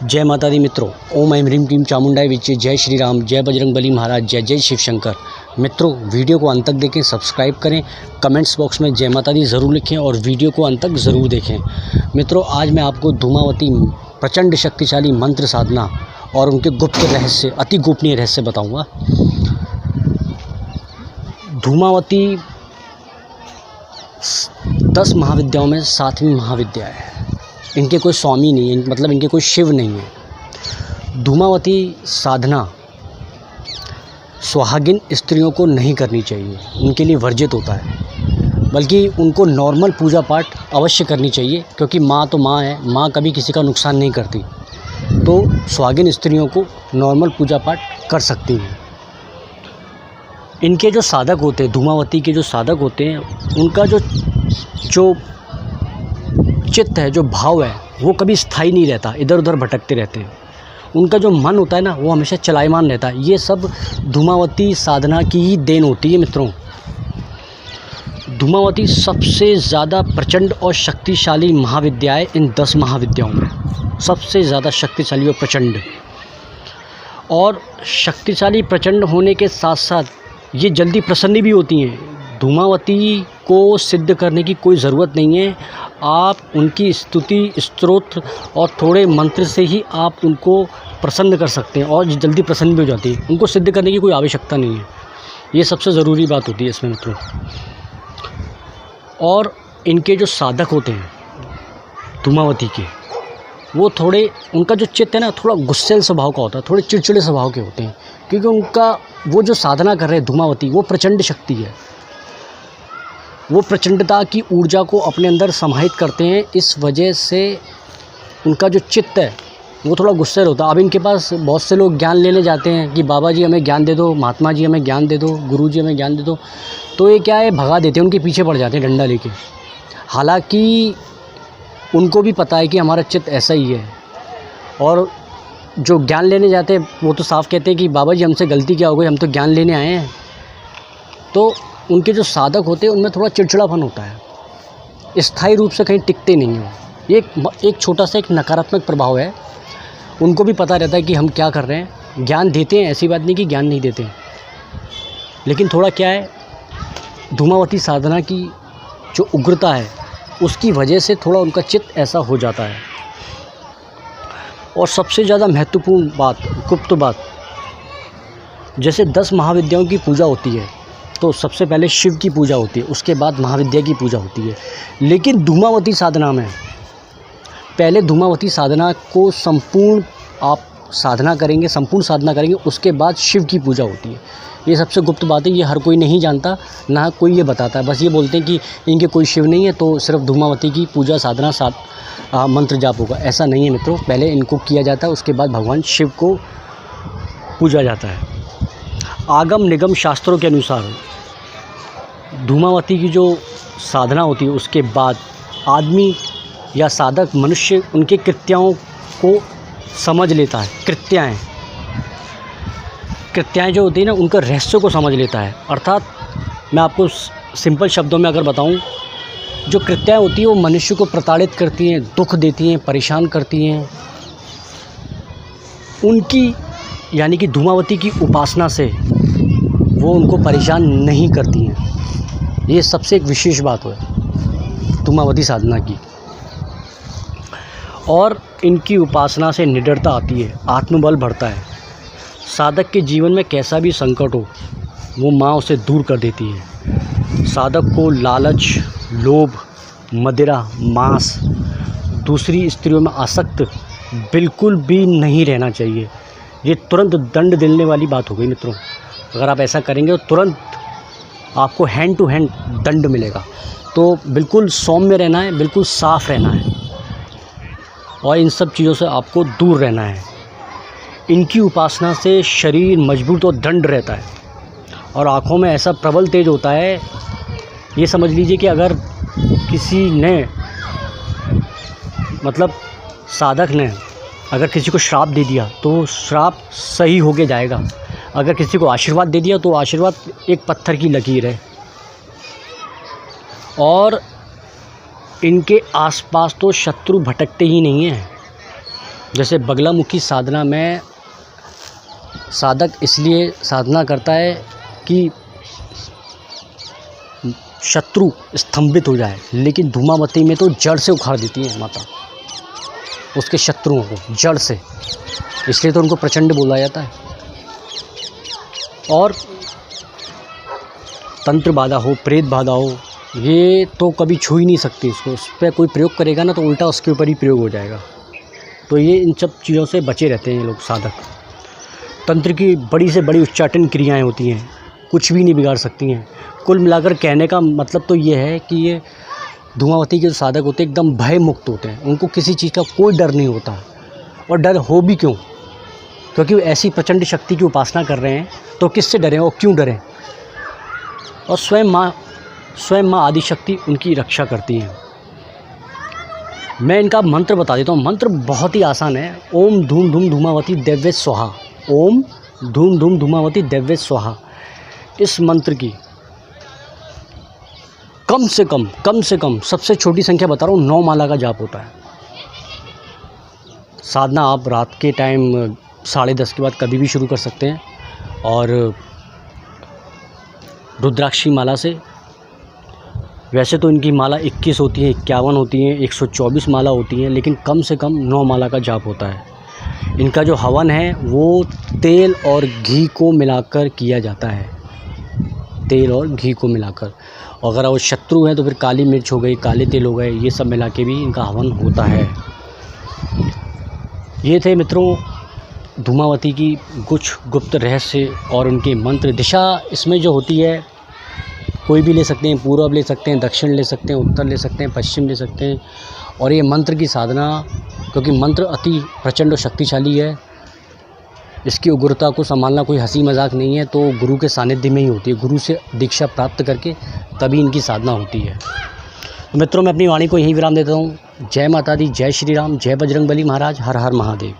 जय माता दी मित्रों। ओम ऐं ह्रीं क्लीं चामुंडाय विचे। जय श्री राम, जय बजरंग बली महाराज, जय जय शिव शंकर। मित्रों, वीडियो को अंत तक देखें, सब्सक्राइब करें, कमेंट्स बॉक्स में जय माता दी ज़रूर लिखें और वीडियो को अंत तक ज़रूर देखें। मित्रों, आज मैं आपको धूमावती प्रचंड शक्तिशाली मंत्र साधना और उनके गुप्त रहस्य, अति गोपनीय रहस्य बताऊँगा। धूमावती 10 महाविद्याओं में 7वीं महाविद्या है। इनके कोई स्वामी नहीं है, मतलब इनके कोई शिव नहीं है। धूमावती साधना सुहागिन स्त्रियों को नहीं करनी चाहिए, उनके लिए वर्जित होता है। बल्कि उनको नॉर्मल पूजा पाठ अवश्य करनी चाहिए, क्योंकि माँ तो माँ है, माँ कभी किसी का नुकसान नहीं करती। तो सुहागिन स्त्रियों को नॉर्मल पूजा पाठ कर सकती हैं। इनके जो साधक होते हैं, धूमावती के जो साधक होते हैं, उनका जो चित्त है, जो भाव है, वो कभी स्थायी नहीं रहता, इधर उधर भटकते रहते हैं। उनका जो मन होता है ना, वो हमेशा चलायमान रहता है। ये सब धूमावती साधना की ही देन होती है। मित्रों, धूमावती सबसे ज़्यादा प्रचंड और शक्तिशाली महाविद्या है। इन 10 महाविद्याओं में सबसे ज़्यादा शक्तिशाली और प्रचंड, और शक्तिशाली प्रचंड होने के साथ साथ ये जल्दी प्रसन्न भी होती हैं। धूमावती को सिद्ध करने की कोई ज़रूरत नहीं है। आप उनकी स्तुति, स्तोत्र और थोड़े मंत्र से ही आप उनको प्रसन्न कर सकते हैं, और जल्दी प्रसन्न भी हो जाती है। उनको सिद्ध करने की कोई आवश्यकता नहीं है। ये सबसे ज़रूरी बात होती है इसमें मित्रों। और इनके जो साधक होते हैं धूमावती के, वो थोड़े, उनका जो चित्त है ना, थोड़ा गुस्सैल स्वभाव का होता है, थोड़े चिड़चिड़े स्वभाव के होते हैं। क्योंकि उनका वो जो साधना कर रहे हैं धूमावती, वो प्रचंड शक्ति है। वो प्रचंडता की ऊर्जा को अपने अंदर समाहित करते हैं। इस वजह से उनका जो चित्त है वो थोड़ा गुस्सैल होता है। अब इनके पास बहुत से लोग ज्ञान लेने जाते हैं कि बाबा जी हमें ज्ञान दे दो, महात्मा जी हमें ज्ञान दे दो, गुरु जी हमें ज्ञान दे दो। तो ये क्या है, भगा देते हैं, उनके पीछे पड़ जाते हैं डंडा लेके। हालांकि उनको भी पता है कि हमारा चित्त ऐसा ही है। और जो ज्ञान लेने जाते हैं वो तो साफ कहते हैं कि बाबा जी हमसे गलती क्या हो गई, हम तो ज्ञान लेने आए हैं। तो उनके जो साधक होते हैं उनमें थोड़ा चिड़चिड़ापन होता है, स्थायी रूप से कहीं टिकते नहीं हैं। ये एक छोटा सा एक नकारात्मक प्रभाव है। उनको भी पता रहता है कि हम क्या कर रहे हैं। ज्ञान देते हैं, ऐसी बात नहीं कि ज्ञान नहीं देते, लेकिन थोड़ा क्या है, धूमावती साधना की जो उग्रता है उसकी वजह से थोड़ा उनका चित्त ऐसा हो जाता है। और सबसे ज़्यादा महत्वपूर्ण बात, गुप्त बात, जैसे 10 महाविद्याओं की पूजा होती है तो सबसे पहले शिव की पूजा होती है, उसके बाद महाविद्या की पूजा होती है। लेकिन धूमावती साधना में पहले धूमावती साधना को संपूर्ण आप साधना करेंगे, संपूर्ण साधना करेंगे, उसके बाद शिव की पूजा होती है। ये सबसे गुप्त बात है, ये हर कोई नहीं जानता, ना कोई ये बताता है। बस ये बोलते हैं कि इनके कोई शिव नहीं है तो सिर्फ धूमावती की पूजा साधना मंत्र जाप होगा। ऐसा नहीं है मित्रों। पहले इनको किया जाता है, उसके बाद भगवान शिव को पूजा जाता है। आगम निगम शास्त्रों के अनुसार धूमावती की जो साधना होती है उसके बाद आदमी या साधक मनुष्य उनके कृत्यों को समझ लेता है। कृत्याएँ जो होती है ना, उनका रहस्य को समझ लेता है। अर्थात मैं आपको सिंपल शब्दों में अगर बताऊं, जो कृत्याएँ होती हैं वो मनुष्य को प्रताड़ित करती हैं, दुख देती हैं, परेशान करती हैं, उनकी यानी कि धूमावती की उपासना से वो उनको परेशान नहीं करती हैं। ये सबसे एक विशेष बात है धूमावती साधना की। और इनकी उपासना से निडरता आती है, आत्मबल बढ़ता है। साधक के जीवन में कैसा भी संकट हो, वो माँ उसे दूर कर देती है। साधक को लालच, लोभ, मदिरा, मांस, दूसरी स्त्रियों में आसक्त बिल्कुल भी नहीं रहना चाहिए। ये तुरंत दंड देने वाली बात हो गई मित्रों। अगर आप ऐसा करेंगे तो तुरंत आपको हैंड टू हैंड दंड मिलेगा। तो बिल्कुल सौम्य रहना है, बिल्कुल साफ़ रहना है, और इन सब चीज़ों से आपको दूर रहना है। इनकी उपासना से शरीर मजबूत और दृढ़ रहता है, और आँखों में ऐसा प्रबल तेज होता है। ये समझ लीजिए कि अगर किसी ने, मतलब साधक ने अगर किसी को श्राप दे दिया तो श्राप सही होके जाएगा। अगर किसी को आशीर्वाद दे दिया तो आशीर्वाद एक पत्थर की लकीर है। और इनके आसपास तो शत्रु भटकते ही नहीं हैं। जैसे बगलामुखी साधना में साधक इसलिए साधना करता है कि शत्रु स्तंभित हो जाए, लेकिन धूमावती में तो जड़ से उखाड़ देती है माता उसके शत्रुओं को, जड़ से। इसलिए तो उनको प्रचंड बोला जाता है। और तंत्र बाधा हो, प्रेत बाधा हो, ये तो कभी छू ही नहीं सकती उसको। उस पर कोई प्रयोग करेगा ना तो उल्टा उसके ऊपर ही प्रयोग हो जाएगा। तो ये इन सब चीज़ों से बचे रहते हैं लोग साधक। तंत्र की बड़ी से बड़ी उच्चाटन क्रियाएं होती हैं, कुछ भी नहीं बिगाड़ सकती हैं। कुल मिलाकर कहने का मतलब तो ये है कि ये धूमावती के जो साधक होते हैं एकदम भय मुक्त होते हैं। उनको किसी चीज़ का कोई डर नहीं होता। और डर हो भी क्यों? क्योंकि वो ऐसी प्रचंड शक्ति की उपासना कर रहे हैं, तो किससे डरें और क्यों डरें? और स्वयं माँ आदिशक्ति उनकी रक्षा करती हैं। मैं इनका मंत्र बता देता हूँ। मंत्र बहुत ही आसान है। ओम धूम धूम धूमावती दिव्य स्वाहा। ओम धूम धूम धूमावती दिव्य स्वाहा। इस मंत्र की कम से कम सबसे छोटी संख्या बता रहा हूँ, 9 माला का जाप होता है। साधना आप रात के टाइम 10:30 के बाद कभी भी शुरू कर सकते हैं। और रुद्राक्षी माला से, वैसे तो इनकी माला 21 होती है, 51 होती हैं, 124 माला होती हैं, लेकिन कम से कम 9 माला का जाप होता है। इनका जो हवन है वो तेल और घी को मिलाकर किया जाता है, तेल और घी को मिलाकर। अगर वो शत्रु हैं तो फिर काली मिर्च हो गई, काले तिल हो गए, ये सब मिला के भी इनका हवन होता है। ये थे मित्रों धूमावती की कुछ गुप्त रहस्य और उनके मंत्र। दिशा इसमें जो होती है कोई भी ले सकते हैं, पूर्व ले सकते हैं, दक्षिण ले सकते हैं, उत्तर ले सकते हैं, पश्चिम ले सकते हैं। और ये मंत्र की साधना, क्योंकि मंत्र अति प्रचंड और शक्तिशाली है, इसकी उग्रता को संभालना कोई हंसी मजाक नहीं है। तो गुरु के सानिध्य में ही होती है, गुरु से दीक्षा प्राप्त करके तभी इनकी साधना होती है। तो मित्रों मैं अपनी वाणी को यहीं विराम देता हूँ। जय माता दी, जय श्री राम, जय बजरंगबली महाराज, हर हर महादेव।